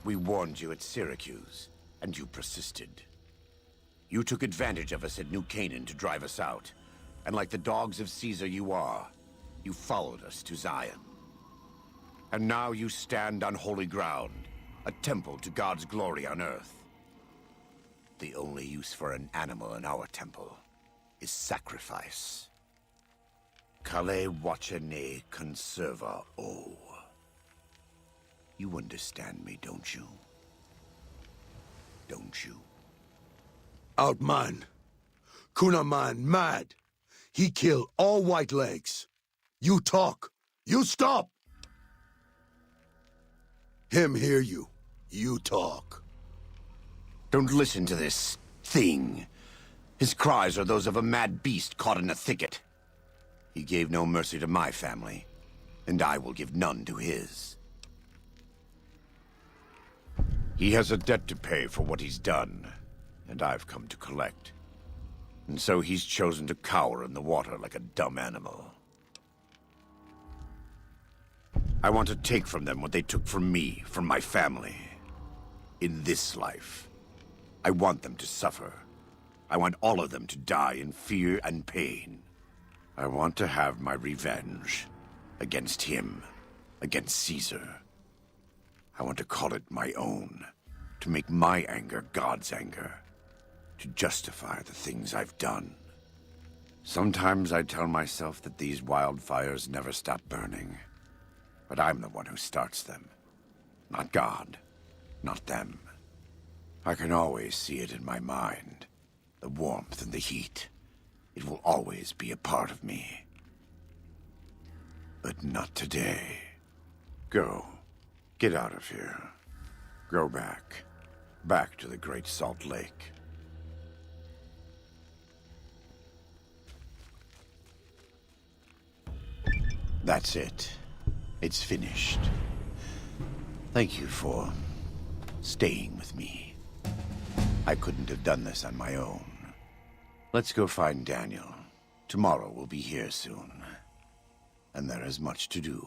We warned you at Syracuse, and you persisted. You took advantage of us at New Canaan to drive us out, and like the dogs of Caesar you are, you followed us to Zion. And now you stand on holy ground, a temple to God's glory on earth. The only use for an animal in our temple is sacrifice. Kale wachane conserva o. You understand me, don't you? Don't you? Outman. Kunaman mad. He kill all Whitelegs. You talk. You stop. Him hear you. You talk. Don't listen to this thing. His cries are those of a mad beast caught in a thicket. He gave no mercy to my family, and I will give none to his. He has a debt to pay for what he's done, and I've come to collect. And so he's chosen to cower in the water like a dumb animal. I want to take from them what they took from me, from my family. In this life, I want them to suffer. I want all of them to die in fear and pain. I want to have my revenge against him, against Caesar. I want to call it my own, to make my anger God's anger, to justify the things I've done. Sometimes I tell myself that these wildfires never stop burning, but I'm the one who starts them. Not God, not them. I can always see it in my mind, the warmth and the heat. It will always be a part of me. But not today. Go. Get out of here. Go back. Back to the Great Salt Lake. That's it. It's finished. Thank you for staying with me. I couldn't have done this on my own. Let's go find Daniel. Tomorrow we'll be here soon. And there is much to do.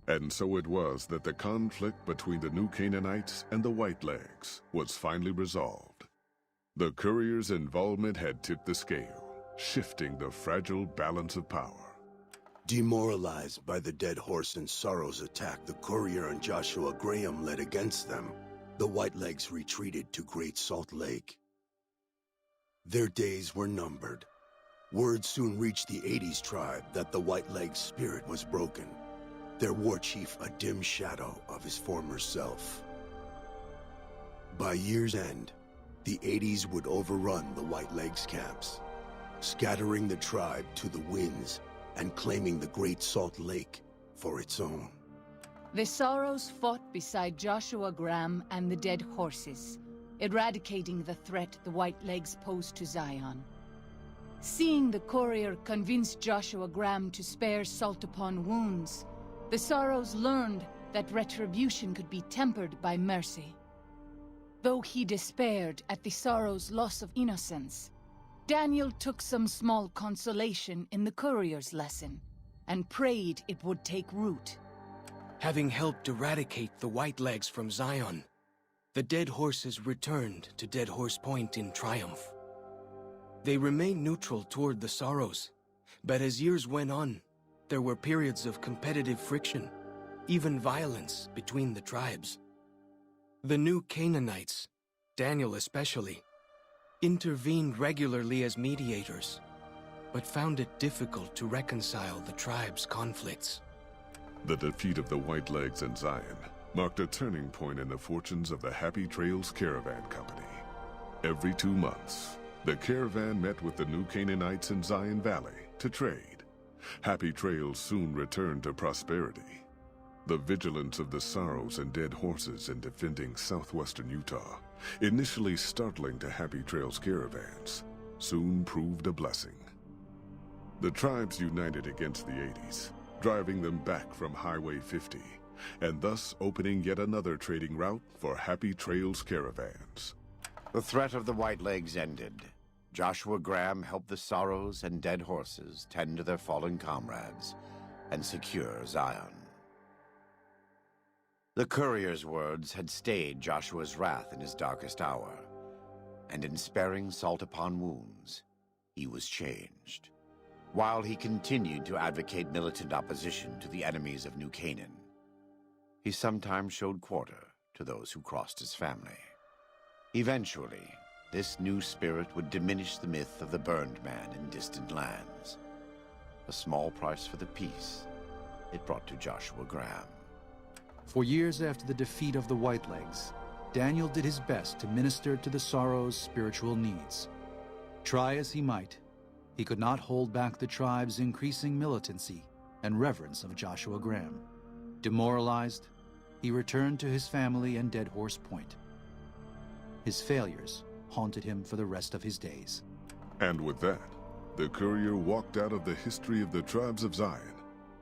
And so it was that the conflict between the New Canaanites and the Whitelegs was finally resolved. The courier's involvement had tipped the scale, shifting the fragile balance of power. Demoralized by the Dead Horse and Sorrow's attack the courier and Joshua Graham led against them, the Whitelegs retreated to Great Salt Lake. Their days were numbered. Word soon reached the 80s tribe that the Whitelegs' spirit was broken. Their war chief a dim shadow of his former self. By year's end, the 80s would overrun the Whitelegs camps, scattering the tribe to the winds and claiming the Great Salt Lake for its own. The Sorrows fought beside Joshua Graham and the Dead Horses, eradicating the threat the Whitelegs posed to Zion. Seeing the courier convince Joshua Graham to spare Salt upon wounds, the Sorrows learned that retribution could be tempered by mercy. Though he despaired at the Sorrows' loss of innocence, Daniel took some small consolation in the courier's lesson, and prayed it would take root. Having helped eradicate the Whitelegs from Zion, the Dead Horses returned to Dead Horse Point in triumph. They remained neutral toward the Sorrows, but as years went on, there were periods of competitive friction, even violence between the tribes. The New Canaanites, Daniel especially, intervened regularly as mediators, but found it difficult to reconcile the tribe's conflicts. The defeat of the Whitelegs in Zion marked a turning point in the fortunes of the Happy Trails Caravan Company. Every 2 months, the caravan met with the New Canaanites in Zion Valley to trade. Happy Trails soon returned to prosperity. The vigilance of the Sorrows and Dead Horses in defending southwestern Utah, initially startling to Happy Trails caravans, soon proved a blessing. The tribes united against the 80s, driving them back from Highway 50, and thus opening yet another trading route for Happy Trails caravans. The threat of the Whitelegs ended. Joshua Graham helped the Sorrows and Dead Horses tend to their fallen comrades and secure Zion. The courier's words had stayed Joshua's wrath in his darkest hour, and in sparing salt upon wounds, he was changed. While he continued to advocate militant opposition to the enemies of New Canaan, he sometimes showed quarter to those who crossed his family. Eventually, this new spirit would diminish the myth of the burned man in distant lands. A small price for the peace it brought to Joshua Graham. For years after the defeat of the Whitelegs, Daniel did his best to minister to the Sorrows' spiritual needs. Try as he might, he could not hold back the tribe's increasing militancy and reverence of Joshua Graham. Demoralized, he returned to his family and Dead Horse Point. His failures haunted him for the rest of his days. And with that, the courier walked out of the history of the tribes of Zion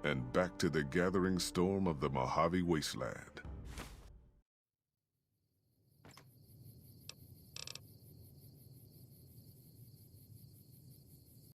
and back to the gathering storm of the Mojave Wasteland.